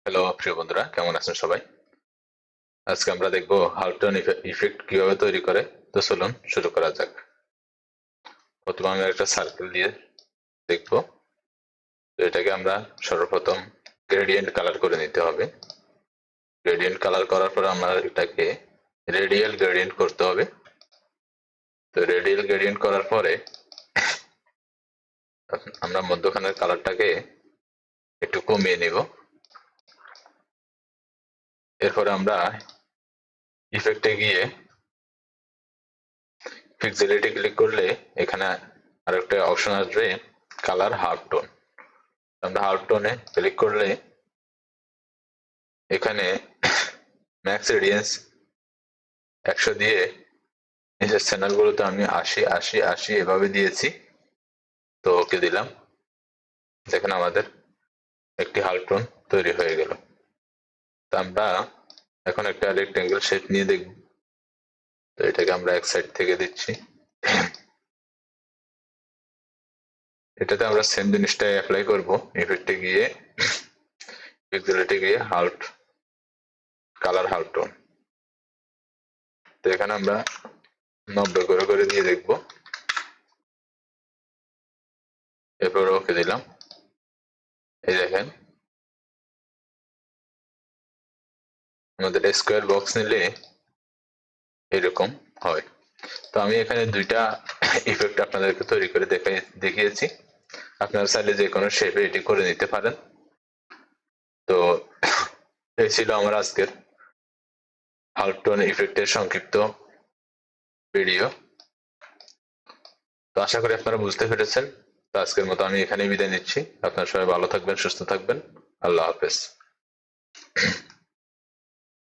Hello প্রিয় বন্ধুরা, কেমন আছেন সবাই? আজকে আমরা দেখবো হাল্টন ইফেক্ট কিভাবে তৈরি করে। তো চলুন শুরু করা যাক। প্রথমে আমরা একটা সার্কেল দিয়ে দেখবো। তো এটাকে আমরা সর্বপ্রথম গ্রেডিয়েন্ট কালার করে নিতে হবে। গ্রেডিয়েন্ট কালার করার পর আমরা এটাকে রেডিয়াল গ্রেডিয়েন্ট করতে হবে। তো রেডিয়াল গ্রেডিয়েন্ট করার পরে আমরা মধ্যখানের কালারটাকে একটু কমিয়ে নিব। এরপরে আমরা ইফেক্টে গিয়ে পিক্সেলিটি ক্লিক করলে এখানে আরেকটা অপশন আসবে, কালার হাফ টোন। আমরা হাফ টোনে ক্লিক করলে এখানে ম্যাক্স রেডিয়েন্স 100 দিয়ে নিচের চ্যানেলগুলোতে আমি 80 এভাবে দিয়েছি। তো ওকে দিলাম। দেখেন আমাদের একটি হাফ টোন তৈরি হয়ে গেল। তো আমরা এখন একটা রেক্টেঙ্গেল শেপ নিয়ে দেখব। তো এটাকে আমরা এক সাইড থেকে দিচ্ছি। এটাতে আমরা সেম জিনিসটাই অ্যাপ্লাই করব। ইফেক্টে গিয়ে পিক্সেলিটি গিয়ে হাল্ট কালার হাল্ট টোন। তো এখানে আমরা 90 করে দিয়ে দেখব। এরপর ওকে দিলাম। এই দেখেন আমাদের স্কোয়ার বক্স নিলে এরকম হয়। তো আমি এখানে দুইটা ইফেক্ট আপনাদেরকে তৈরি করে দেখিয়েছি। আপনারা চাইলে যে কোনো শেপে এটি করে নিতে পারেন। তো এই ছিল আমার আজকের হাল্ট টোন ইফেক্টের সংক্ষিপ্ত ভিডিও। তো আশা করি আপনারা বুঝতে পেরেছেন। তো আজকের মতো আমি এখানেই বিদায় নিচ্ছি। আপনারা সবাই ভালো থাকবেন, সুস্থ থাকবেন। আল্লাহ হাফেজ।